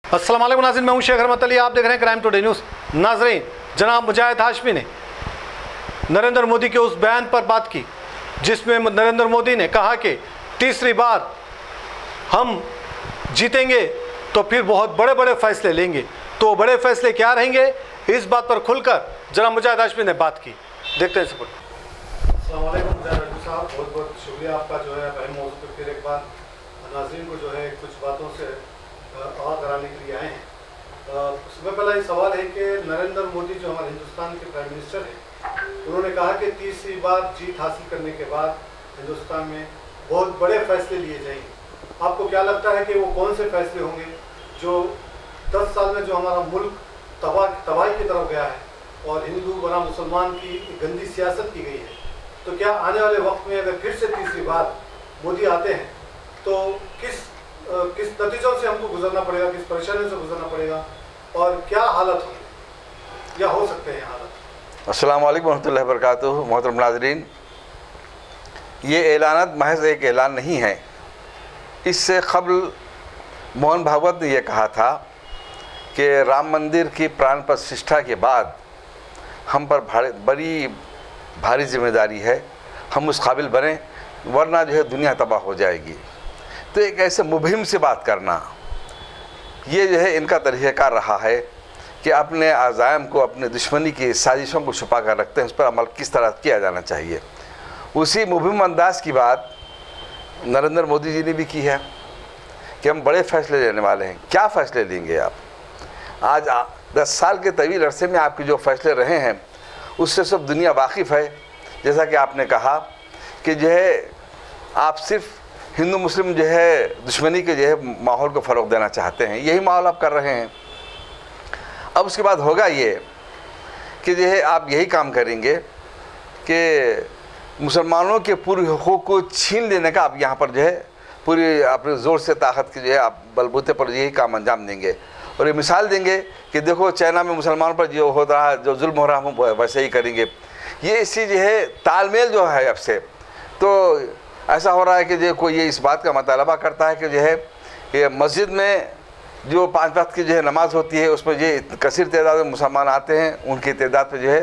अस्सलाम वालेकुम नाज़रीन, मैं हूं शेख रहमत अली, आप देख रहे हैं क्राइम टुडे न्यूज़। नाज़रीन, जनाब मुजाहिद हाशमी ने नरेंद्र मोदी के उस बयान पर बात की जिसमें नरेंद्र मोदी ने कहा कि तीसरी बार हम जीतेंगे तो फिर बहुत बड़े बड़े फैसले लेंगे। तो बड़े फैसले क्या रहेंगे, इस बात पर खुलकर जनाब मुजाहिद हाशमी ने बात की। देखते हैं सपोर्ट। अस्सलाम वालेकुम मुजाहिद साहब, बहुत बहुत शुक्रिया आपका जो है अहम मौजूद पर फिर एक बार नाज़रीन को जो है कुछ बातों से आगाह कराने के लिए आए हैं। सबसे पहला ये सवाल है कि नरेंद्र मोदी जो हमारे हिंदुस्तान के प्राइम मिनिस्टर हैं, उन्होंने कहा कि तीसरी बार जीत हासिल करने के बाद हिंदुस्तान में बहुत बड़े फैसले लिए जाएंगे। आपको क्या लगता है कि वो कौन से फैसले होंगे जो 10 साल में जो हमारा मुल्क तबाही की तरफ गया है और हिंदू बना मुसलमान की गंदी सियासत की गई है, तो क्या आने वाले वक्त में अगर फिर से तीसरी बार मोदी आते हैं तो किस नतीजों से हमको गुजरना पड़ेगा, किस परेशानियों से गुजरना पड़ेगा और क्या हालत होंगे या हो सकते हैं हालत। अस्सलाम वालेकुम रहमतुल्लाहि व बरकातुहू। मोहतरम नाज़रीन, ये ऐलानात महज एक ऐलान नहीं है। इससे क़ब्ल मोहन भागवत ने यह कहा था कि राम मंदिर की प्राण प्रतिष्ठा के बाद हम पर बड़ी भारी जिम्मेदारी है, हम उस काबिल बने, वरना जो है दुनिया तबाह हो जाएगी। तो एक ऐसे मुहिम से बात करना, ये जो है इनका तरीक़ाकार रहा है कि अपने अज़ाइम को, अपने दुश्मनी की साजिशों को छुपा कर रखते हैं, उस पर अमल किस तरह किया जाना चाहिए। उसी मुहिम अंदाज की बात नरेंद्र मोदी जी ने भी की है कि हम बड़े फ़ैसले लेने वाले हैं। क्या फ़ैसले लेंगे आप? आज 10 साल के तवील अरसे में आपके जो फ़ैसले रहे हैं उससे सब दुनिया वाकिफ़ है। जैसा कि आपने कहा कि जो है आप सिर्फ़ हिंदू मुस्लिम जो है दुश्मनी के जो है माहौल को फ़रोग़ देना चाहते हैं, यही माहौल आप कर रहे हैं। अब उसके बाद होगा ये कि जो है आप यही काम करेंगे कि मुसलमानों के पूरे हुकूक़ को छीन लेने का आप यहाँ पर जो है पूरी अपने ज़ोर से ताकत की जो है आप बलबूते पर यही काम अंजाम देंगे। और ये मिसाल देंगे कि देखो चाइना में मुसलमानों पर जो हो रहा है, जो जुल्म हो रहा है, हम वैसे ही करेंगे। ये इसी जो है तालमेल जो है अब से तो ऐसा हो रहा है कि जो कोई ये इस बात का मुतालबा करता है कि जो है ये मस्जिद में जो 5 वक्त की जो है नमाज़ होती है उसमें ये कसीर तादाद में मुसलमान आते हैं, उनकी तादाद पर जो है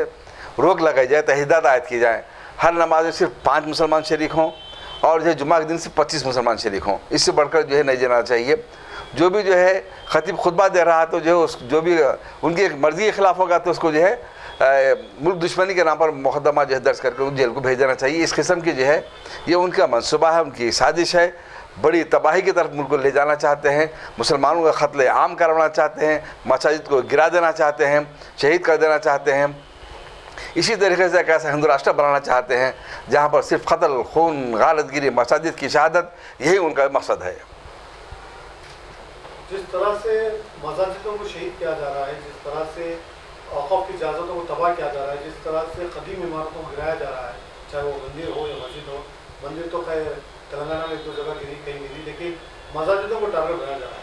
रोक लगाई जाए, तहदीदात आयद की जाए। हर नमाज में सिर्फ 5 मुसलमान शरीक हों और जो है जुम्मा के दिन से 25 मुसलमान शरीक हों। इससे बढ़कर जो है नहीं जाना चाहिए। जो भी जो है ख़तीब खुतबा दे रहा है तो जो जो भी उनकी मर्ज़ी के ख़िलाफ़ होगा तो उसको जो है मुल्क दुश्मनी के नाम पर मुकदमा जो है दर्ज करके उस जेल को भेज देना चाहिए। इस किस्म की जो है ये उनका मनसूबा है, उनकी साजिश है। बड़ी तबाही की तरफ मुल्क को ले जाना चाहते हैं, मुसलमानों का क़त्ल आम करवाना चाहते हैं, मसाजिद को गिरा देना चाहते हैं, शहीद कर देना चाहते हैं। इसी तरीके से एक ऐसा हिंदू राष्ट्र बनाना चाहते हैं जहाँ पर सिर्फ कत्ल, खून, गारतगिरी, मसाजिद की शहादत, यही उनका मकसद है। जिस तरह से मसाजिदों को शहीद किया जा रहा है, जिस तरह से औक़ाफ़ की इजाज़तों को तबाह किया जा रहा है, जिस तरह से कदीम इमारतों को गिराया जा रहा है, चाहे वो मंदिर हो या मस्जिद हो। मंदिर तो खैर तेलंगाना में 1-2 जगह गिरी, कहीं गिरी, लेकिन मसाजिदों को टारगेट बनाया जा रहा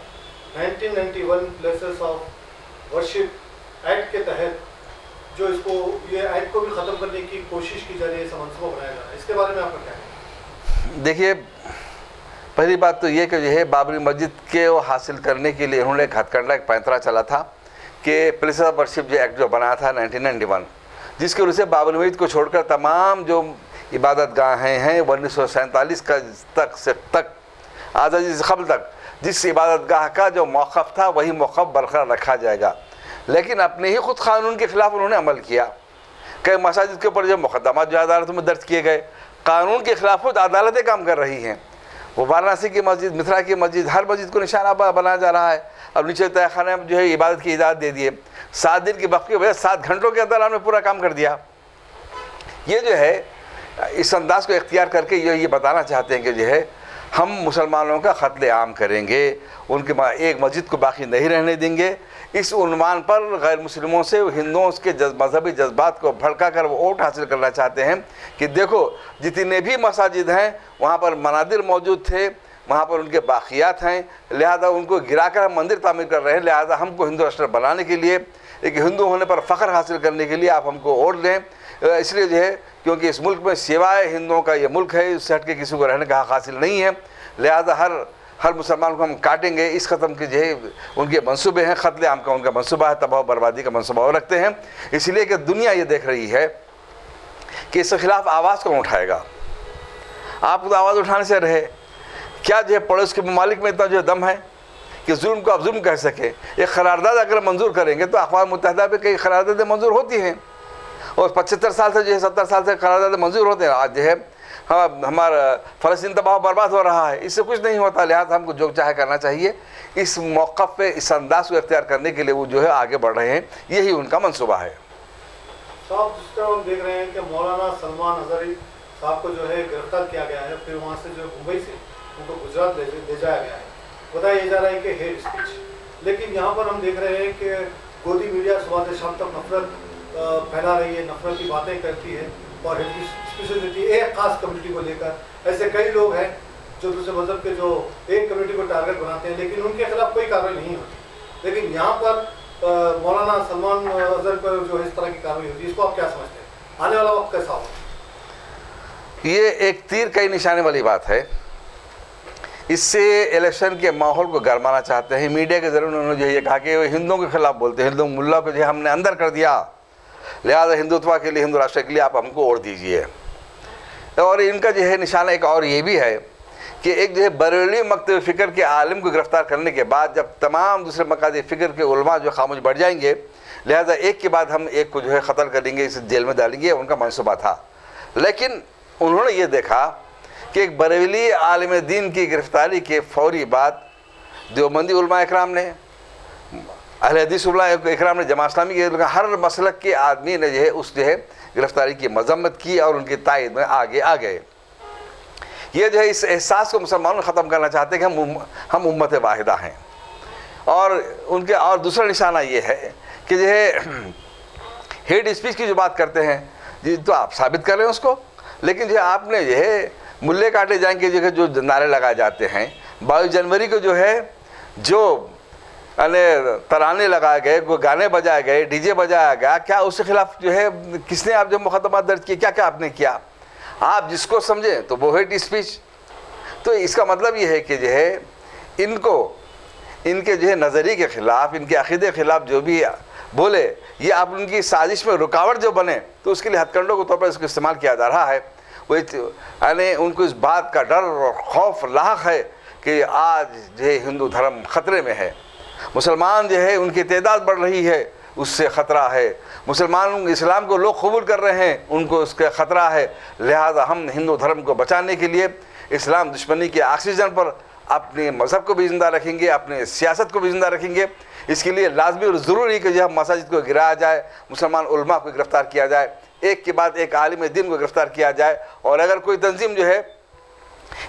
है। 1991 प्लेसेस ऑफ वर्शिप एक्ट के तहत जो इसको ये एक्ट को भी ख़त्म करने की कोशिश की जा रही है, ऐसा मनसूबा बनाया जा रहा है, इसके बारे में आपका क्या है? देखिए, पहली बात तो ये कि जो है बाबरी मस्जिद के वो हासिल करने के लिए उन्होंने एक हथकंडा, एक पैंतरा चला था कि प्लेसेस ऑफ वर्शिप जो एक्ट जो बनाया था 1991, जिसकी वजह से बाबरी मस्जिद को छोड़कर तमाम जो इबादत गाहें हैं 1947 का तक आज़ादी से क़ब्ल तक जिस इबादत गाह का जो मौक़िफ़ था वही मौक़िफ़ बरकरार रखा जाएगा। लेकिन अपने ही ख़ुद क़ानून के ख़िलाफ़ उन्होंने अमल किया। कई मसाजिद के ऊपर जो मुक़दमा जो अदालतों में दर्ज किए गए, कानून के ख़िलाफ़ खुद अदालतें काम कर रही हैं। वो वाराणसी की मस्जिद, मिथिला की मस्जिद, हर मस्जिद को निशाना बनाया जा रहा है। अब नीचे तहखाने में जो है इबादत की इजाज़त दे दिए। 7 दिन की वक़्त की वजह 7 घंटों के अंदर हमने पूरा काम कर दिया। ये जो है इस अंदाज़ को इख्तियार करके ये बताना चाहते हैं कि जो है हम मुसलमानों का क़त्ल आम करेंगे, उनके एक मस्जिद को बाकी नहीं रहने देंगे। इस उन्वान पर गैर मुस्लिमों से हिंदुओं के मजहबी जज्बात को भड़का कर वो वोट हासिल करना चाहते हैं कि देखो जितने भी मसाजिद हैं वहाँ पर मनादिर मौजूद थे, वहाँ पर उनके बाक़ियात हैं, लिहाजा उनको गिरा कर हम मंदिर तामीर कर रहे हैं। लिहाजा हमको हिंदू राष्ट्र बनाने के लिए, एक हिंदू होने पर फ़ख्र हासिल करने के लिए आप हमको वोट दें। इसलिए जो है क्योंकि इस मुल्क में सिवाय हिंदुओं का ये मुल्क है, इससे हट के किसी को रहने का हक़ हासिल नहीं है। लिहाजा हर मुसलमान को हम काटेंगे, इस ख़त्म के जो है उनके मंसूबे हैं, क़त्ल आम का उनका मंसूबा है, तबाह बर्बादी का मंसूबा वो रखते हैं। इसलिए कि दुनिया ये देख रही है कि इसके ख़िलाफ़ आवाज़ कौन उठाएगा। आप तो आवाज़ उठाने से रहे, क्या जो है पड़ोस के ममालिक में इतना जो दम है कि जुल्म को आप जुल्म कह सके। एक करारदाद अगर मंजूर करेंगे तो अक़वाम मुत्तहिदा पे कई करारदादें मंजूर होती हैं और 75 साल से जो है 70 साल से करारदादें मंजूर होते हैं। आज जो है हमारा फ़लस्तीन तबाह बर्बाद हो रहा है, इससे कुछ नहीं होता। लिहाजा हमको जो चाहे करना चाहिए। इस मौक़िफ़ पे इस अंदाज़ को इख्तियार करने के लिए वो जो है आगे बढ़ रहे हैं, यही उनका मंसूबा है। साहब जिस तरह हम देख रहे हैं कि मौलाना सलमान अज़हरी साहब को जो है गिरफ्तार किया गया है, फिर वहाँ से जो मुंबई से उनको गुजरात ले जाया गया है। बताया जा रहा है कि हेट स्पीच, लेकिन यहाँ पर हम देख रहे हैं कि गोदी मीडिया सुबह से शाम तक नफरत फैला रही है, नफरत की बातें करती है और हेट स्पीच देती है एक ख़ास कम्युनिटी को लेकर। ऐसे कई लोग हैं जो दूसरे मज़हब के जो एक कम्युनिटी को टारगेट बनाते हैं, लेकिन उनके खिलाफ कोई कार्रवाई नहीं होती। लेकिन यहाँ पर मौलाना सलमान अज़हर पर जो इस तरह की कार्रवाई होती है, इसको आप क्या समझते हैं? आने वाला वक्त कैसा होगा? ये एक तीर कई निशाने वाली बात है। इससे इलेक्शन के माहौल को गरमाना चाहते हैं। मीडिया के ज़रिए उन्होंने जो ये कहा कि वो हिंदुओं के खिलाफ बोलते हैं, हिंदू मुल्ला को जो हमने अंदर कर दिया, लिहाजा हिंदुत्व के लिए, हिंदू राष्ट्र के लिए आप हमको वोट दीजिए। और इनका जो है निशाना एक और ये भी है कि एक जो है बरेलवी मकतब फ़िक्र के आलिम को गिरफ़्तार करने के बाद जब तमाम दूसरे मकाद फ़िक्र के उलमा जो खामोश बढ़ जाएंगे, लिहाजा एक के बाद हम एक को जो है क़त्ल करेंगे, इसे जेल में डालेंगे, उनका मंसूबा था। लेकिन उन्होंने ये देखा कि एक बरेलवी आलिम दीन की गिरफ़्तारी के फौरी बाद देवबंदी उलमा इकराम ने, अहले हदीस उलमा इकराम ने, जमात इस्लामी के हर मसलक के आदमी ने जो है उस जो है गिरफ़्तारी की मजम्मत की और उनकी तायद में आगे आ गए। ये जो है इस एहसास को मुसलमानों ख़त्म करना चाहते हैं कि हम उम्मत वाहिदा हैं। और उनके और दूसरा निशाना ये है कि जो है हेट स्पीच की जो बात करते हैं जी, तो आप साबित कर रहे हैं उसको, लेकिन जो आपने जो है मुल्ले काटे जाएंगे जो नारे लगाए जाते हैं, 22 जनवरी को जो है जो तराने लगाए गए, गाने बजाए गए, डीजे बजाया गया, क्या उसके खिलाफ जो है किसने आप जो मुकदमा दर्ज किए, क्या क्या आपने किया? आप जिसको समझें तो वो हेट स्पीच। तो इसका मतलब ये है कि जो है इनको इनके जो है नज़रिए के ख़िलाफ़, इनके अक़ीदे के ख़िलाफ़ जो भी बोले, ये आप उनकी साजिश में रुकावट जो बने तो उसके लिए हथकंडों के तौर पर इसको इस्तेमाल किया जा रहा है। वो यानी उनको इस बात का डर और खौफ लाहक है कि आज जो है हिंदू धर्म ख़तरे में है, मुसलमान जो है उनकी तादाद बढ़ रही है, उससे ख़तरा है, मुसलमान इस्लाम को लोग कबूल कर रहे हैं, उनको उसका ख़तरा है। लिहाजा हम हिंदू धर्म को बचाने के लिए इस्लाम दुश्मनी के ऑक्सीजन पर अपने मज़हब को भी ज़िंदा रखेंगे, अपने सियासत को भी ज़िंदा रखेंगे। इसके लिए लाजमी और ज़रूरी कि जब मसाजिद को गिराया जाए, मुसलमान उलमा को गिरफ़्तार किया जाए, एक के बाद एक आलिम दीन को गिरफ़्तार किया जाए। और अगर कोई तंजीम जो है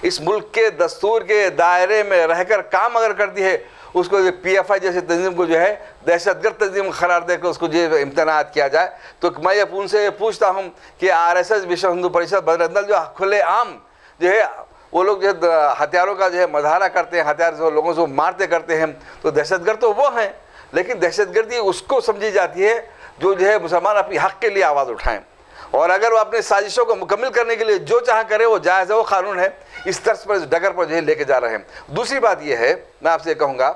इस मुल्क के दस्तूर के दायरे में रहकर काम अगर करती है, उसको PFI जैसे तंजीम को जो है दहशतगर्द तंजीम करार देकर उसको जो इम्तनात किया जाए। तो मैं उनसे पूछता हूँ कि RSS विश्व हिंदू परिषद बजरंग दल जो खुले आम जो है वो लोग जो हथियारों का जो है मज़ाहरा करते हैं, हथियार से लोगों को मारते करते हैं, तो दहशतगर्द तो वो हैं। लेकिन दहशतगर्दी उसको समझी जाती है जो है मुसलमान अपनी हक़ के लिए आवाज़ उठाएं, और अगर वो अपनी साजिशों को मुकम्मल करने के लिए जो चाह करे वो जायज़ है, वो कानून है। इस तर्ज पर, इस डगर पर जो है लेके जा रहे हैं। दूसरी बात यह है, मैं आपसे कहूँगा,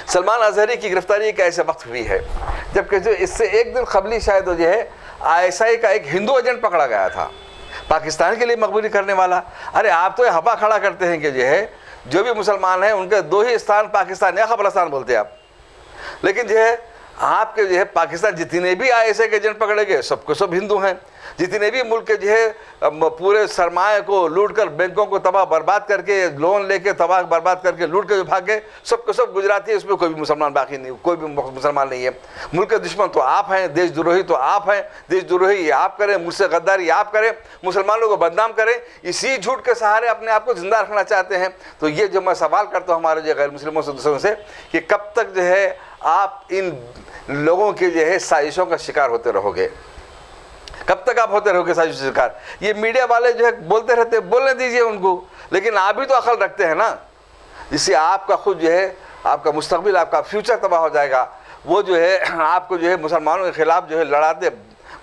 सलमान अज़हरी की गिरफ़्तारी एक ऐसे वक्त हुई है जबकि जो इससे एक दिन कबली शायद जो है ISI का एक हिंदू एजेंट पकड़ा गया था, पाकिस्तान के लिए मकबूली करने वाला। अरे आप तो हवा खड़ा करते हैं कि जो है जो भी मुसलमान हैं उनके दो ही स्थान पाकिस्तान या क़ब्रिस्तान बोलते हैं आप, लेकिन जो है आपके जो है पाकिस्तान जितने भी ISI के एजेंट पकड़े गए सबको सब हिंदू हैं। जितने भी मुल्क के जो है पूरे सरमाए को लूट कर, बैंकों को तबाह बर्बाद करके, लोन लेके तबाह बर्बाद करके लूट के जो भाग गए, सबको सब गुजराती है, उसमें कोई भी मुसलमान बाकी नहीं, कोई भी मुसलमान नहीं है। मुल्क के दुश्मन तो आप हैं, देशद्रोही तो आप हैं, देशद्रोही आप करें, मुझसे गद्दारी आप करें, मुसलमानों को बदनाम करें, इसी झूठ के सहारे अपने आप को जिंदा रखना चाहते हैं। तो ये जो मैं सवाल करता हूँ हमारे जो गैर मुस्लिमों से, दूसरों से, कि कब तक जो है आप इन लोगों के जो है साजिशों का शिकार होते रहोगे? कब तक आप होते रहोगे साजिश शिकार? ये मीडिया वाले जो है बोलते रहते, बोलने दीजिए उनको, लेकिन आप भी तो अकल रखते हैं ना, जिससे आपका खुद जो है आपका मुस्तकबिल, आपका फ्यूचर तबाह हो जाएगा। वो जो है आपको जो है मुसलमानों के ख़िलाफ़ जो है लड़ाते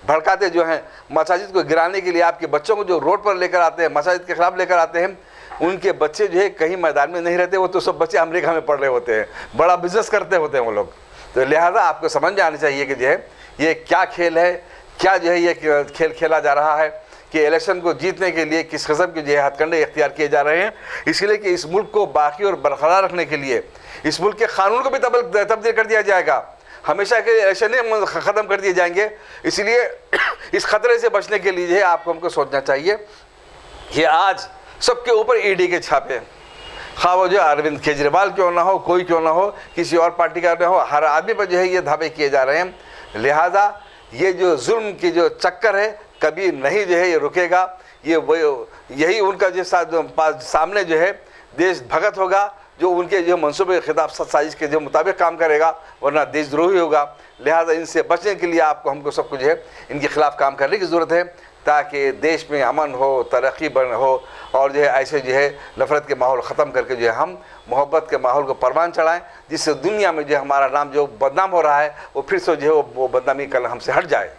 भड़काते जो हैं, मसाजिद को गिराने के लिए आपके बच्चों को जो रोड पर लेकर आते हैं, मसाजिद के ख़िलाफ़ लेकर आते हैं, उनके बच्चे जो है कहीं मैदान में नहीं रहते, वो तो सब बच्चे अमेरिका में पढ़ रहे होते हैं, बड़ा बिजनेस करते होते हैं वो लोग। तो लिहाजा आपको समझ में आना चाहिए कि जो है ये क्या खेल है, क्या जो है ये खेल खेला जा रहा है कि इलेक्शन को जीतने के लिए किस किस्म के जो है हथकंडे इख्तियार किए जा रहे हैं, इसलिए कि इस मुल्क को बाकी और बरकरार रखने के लिए इस मुल्क के कानून को भी तब्दील कर दिया जाएगा, हमेशा के इलेक्शन ही ख़त्म कर दिए जाएंगे। इसलिए इस खतरे से बचने के लिए जो है आपको हमको सोचना चाहिए कि आज सबके ऊपर ईडी के छापे, खा वो जो अरविंद केजरीवाल क्यों ना हो, कोई क्यों ना हो, किसी और पार्टी का ना हो, हर आदमी पर जो है ये धावे किए जा रहे हैं। लिहाजा ये जो जुल्म की जो चक्कर है कभी नहीं जो है ये रुकेगा। ये यही उनका जो सामने जो है देश भगत होगा जो उनके जो मंसूबे खिताब साजिश के जो मुताबिक काम करेगा, वरना देशद्रोही होगा। लिहाजा इनसे बचने के लिए आपको हमको सब कुछ है इनके खिलाफ़ काम करने की ज़रूरत है, ताकि देश में अमन हो, तरक्की बन हो, और जो है ऐसे जो है नफ़रत के माहौल ख़त्म करके जो है हम मोहब्बत के माहौल को परवान चढ़ाएं, जिससे दुनिया में जो हमारा नाम जो बदनाम हो रहा है वो फिर से जो है वो बदनामी कल हमसे हट जाए।